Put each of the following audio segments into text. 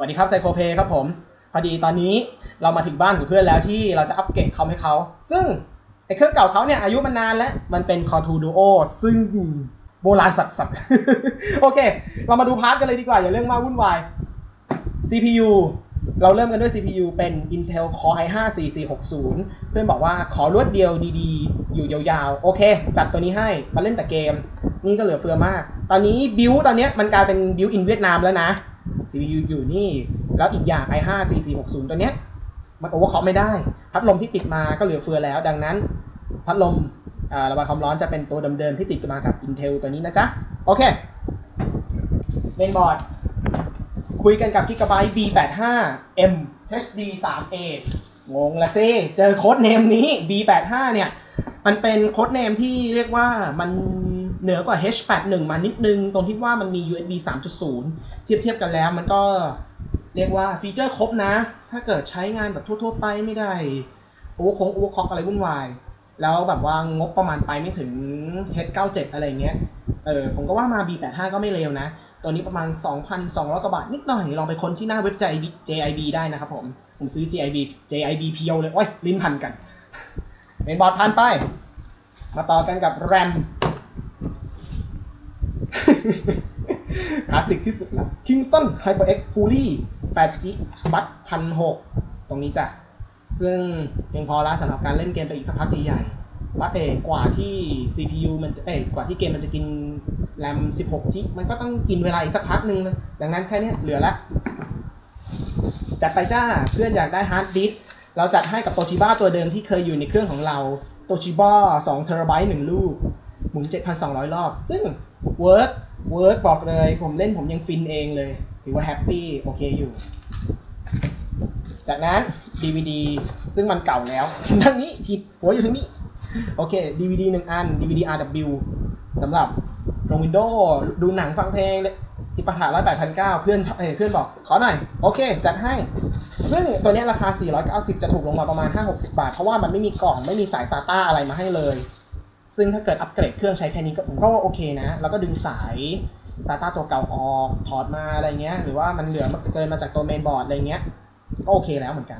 สวัสดีครับไซโคเพครับผมพอดีตอนนี้เรามาถึงบ้านของเพื่อนแล้วที่เราจะอัปเกรดคอมให้เขาซึ่งไอ้เครื่องเก่าเขาเนี่ยอายุมันนานแล้วมันเป็น Core 2 Duo ซึ่งโบราณสัสๆ โอเคเรามาดูพาร์ทกันเลยดีกว่าอย่าเรื่องมากวุ่นวาย CPU เราเริ่มกันด้วย CPU เป็น Intel Core i5 4460เพื่อนบอกว่าขอรวดเดียวดีๆอยู่ยาวๆโอเคจัดตัวนี้ให้มาเล่นแต่เกมนี่ก็เหลือเฟือมากตอนนี้บิวตอนนี้มันกลายเป็นบิวอินเวียดนามแล้วนะ CPU อยู่นี่แล้วอีกอย่าง i5 4460ตัวเนี้ยมันโอเวอร์คล็อกไม่ได้พัดลมที่ติดมาก็เหลือเฟือแล้วดังนั้นพัดลมระบายความร้อนจะเป็นตัวเดิมๆที่ติดมากับ Intel ตัวนี้นะจ๊ะโอเคเมนบอร์ดคุยกันกับ Gigabyte B85M HD 3A งงละซิเจอโค้ดเนมนี้ B85 เนี่ยมันเป็นโค้ดเนมที่เรียกว่ามันเหนือกว่า H81 มานิดนึงตรงที่ว่ามันมี USB 3.0 เทียบกันแล้วมันก็เรียกว่าฟีเจอร์ครบนะถ้าเกิดใช้งานแบบทั่วๆไปไม่ได้โอเวอร์คล็อกอะไรวุ่นวายแล้วแบบว่างบประมาณไปไม่ถึง H97 อะไรเงี้ยผมก็ว่ามา B85 ก็ไม่เลวนะตัวนี้ประมาณ 2,200 กว่าบาทนิดหน่อยลองไปค้นที่หน้าเว็บ JIB ได้นะครับผมซื้อ JIB เพียวเลยโอ้ยลิ้นพันกันเป็นบอร์ดพันไปมาต่อกันกับ RAM คลาสสิกที่สุดละ Kingston HyperX Fully 8G บัต 1,600 ตรงนี้จ้ะซึ่งเพียงพอแล้วสำหรับการเล่นเกมไปอีกสักพักใหญ่ๆวัดกว่าที่ CPU มันกว่าที่เกมมันจะกิน RAM 16G มันก็ต้องกินเวลาอีกสักพักนึงนะดังนั้นแค่นี้เหลือละจัดไปจ้าเพื่อนอยากได้ฮาร์ดดิสก์เราจัดให้กับ Toshiba ตัวเดิมที่เคยอยู่ในเครื่องของเรา Toshiba 2TB 1 ลูกหมุน 7,200 รอบซึ่งเวิร์กบอกเลยผมเล่นผมยังฟินเองเลยถือว่าแฮปปี้โอเคอยู่จากนั้น DVD ซึ่งมันเก่าแล้วทางนี้ผิดหัวอยู่ทางนี้โอเค DVD 1 อัน DVD RW สำหรับลง Windows ดูหนังฟังเพลงจิปาถะ108,900เพื่อนบอกขอหน่อยโอเคจัดให้ซึ่งตัวนี้ราคา490จะถูกลงมาประมาณ 5-60 บาทเพราะว่ามันไม่มีกล่องไม่มีสาย SATA อะไรมาให้เลยซึ่งถ้าเกิดอัปเกรดเครื่องใช้แค่นี้ก็ผมก็ว่าโอเคนะแล้วก็ดึงสาย SATA ตัวเก่าออกถอดมาอะไรเงี้ยหรือว่ามันเหลือเกินมาจากตัวเมนบอร์ดอะไรเงี้ยก็โอเคแล้วเหมือนกัน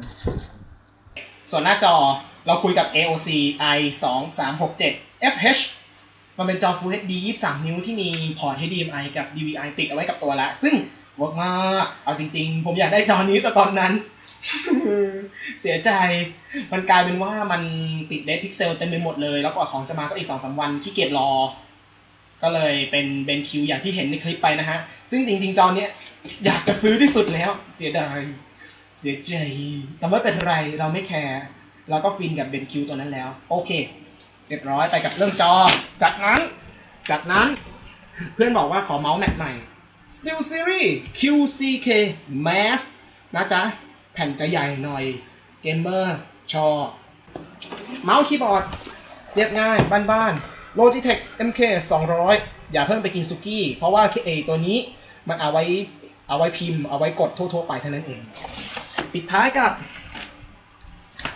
ส่วนหน้าจอเราคุยกับ AOC i2367 FH มันเป็นจอ Full HD 23 นิ้วที่มีพอร์ต HDMI กับ DVI ติดเอาไว้กับตัวละซึ่งเวิร์กมากเอาจริงๆผมอยากได้จอนี้แต่ตอนนั้น เสียใจมันกลายเป็นว่ามันติดเดทพิกเซลเต็มไปหมดเลยแล้วกว่าของจะมาก็อีก 2-3 วันขี้เกียจรอก็เลยเป็นเบนคิวอย่างที่เห็นในคลิปไปนะฮะซึ่งจริงๆจอเนี้ยอยากจะซื้อที่สุดแล้วเสียดายเสียใจแต่ไม่เป็นไรเราไม่แคร์เราก็ฟินกับเบนคิวตัวนั้นแล้วโอเคเรียบร้อยไปกับเรื่องจอจากนั้นเพื่อนบอกว่าขอเมาส์แมทใหม่ Steel Series QCK Mass นะจ๊ะแผ่นจะใหญ่หน่อยเกมเมอร์ชอบเมาส์คีย์บอร์ดเรียบง่ายบ้านๆ Logitech MK 200อย่าเพิ่งไปกินซุกี้เพราะว่าตัวนี้มันเอาไว้พิมพ์เอาไว้กดทั่วๆไปเท่านั้นเองปิดท้ายกับ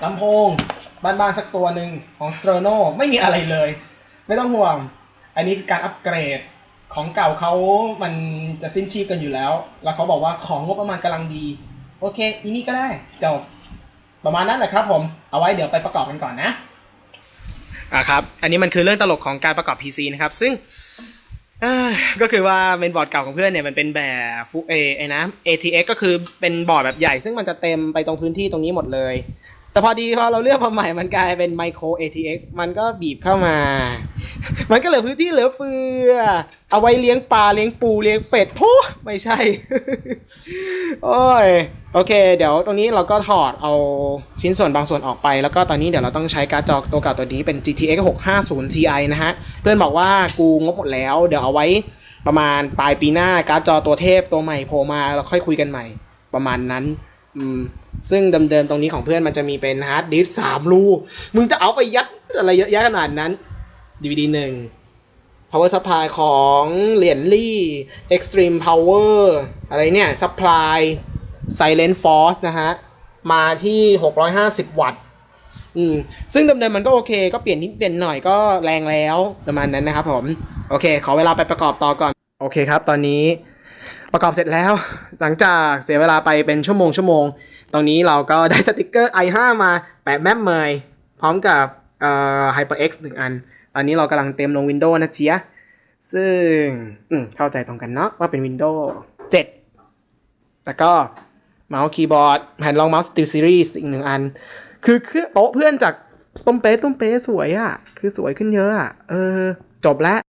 ลำโพงบ้านๆสักตัวหนึ่งของ Sterno ไม่มีอะไรเลยไม่ต้องห่วงอันนี้คือการอัปเกรดของเก่าเขามันจะสิ้นชีพกันอยู่แล้วแล้วเขาบอกว่าของงบประมาณกำลังดีโอเคอีนี่ก็ได้จบประมาณนั้นแหละครับผมเอาไว้เดี๋ยวไปประกอบกันก่อนนะครับอันนี้มันคือเรื่องตลกของการประกอบ PC นะครับซึ่งก็คือว่าเมนบอร์ดเก่าของเพื่อนเนี่ยมันเป็นแบบฟูATX ก็คือเป็นบอร์ดแบบใหญ่ซึ่งมันจะเต็มไปตรงพื้นที่ตรงนี้หมดเลยแต่พอเราเลือกมาใหม่มันกลายเป็น Micro ATX มันก็บีบเข้ามามันก็เหลือพื้นที่เหลือเฟือเอาไว้เลี้ยงปลาเลี้ยงปูเลี้ยงเป็ดทุไม่ใช่ โอ้ยโอเคเดี๋ยวตรงนี้เราก็ถอดเอาชิ้นส่วนบางส่วนออกไปแล้วก็ตอนนี้เดี๋ยวเราต้องใช้การ์ดจอตัวเก่าตัวนี้เป็น GTX 650 Ti นะฮะเพื่อนบอกว่ากูงบหมดแล้วเดี๋ยวเอาไว้ประมาณปลายปีหน้าการ์ดจอตัวเทพตัวใหม่โผล่มาเราค่อยคุยกันใหม่ประมาณนั้นซึ่งเดิมๆตรงนี้ของเพื่อนมันจะมีเป็นฮาร์ดดิสก์3 รูมึงจะเอาไปยัดอะไรเยอะแยะขนาดนั้น DVD 1 power supply ของเหรียญลี่ extreme power อะไรเนี่ย supply silent force นะฮะมาที่650 วัตต์ซึ่งเดิมๆมันก็โอเคก็เปลี่ยนนิดเปลี่ยนหน่อยก็แรงแล้วประมาณนั้นนะครับผมโอเคขอเวลาไปประกอบต่อก่อนโอเคครับตอนนี้ ประกอบเสร็จแล้ว หลังจากเสียเวลาไปเป็นชั่วโมงตรงนี้เราก็ได้สติกเกอร์ i5 มาแปะแมปเมยพร้อมกับHyperX 1 อันตอนนี้เรากำลังเต็มลง Windows นะเชียซึ่งเข้าใจตรงกันเนาะว่าเป็น Windows 7 แล้วก็เมาส์คีย์บอร์ดแผ่นรองเมาส์ Steel Series อีก1 อันคือโต๊ะเพื่อนจากต้มเป๊ะสวยอ่ะคือสวยขึ้นเยอะอ่ะจบแล้ว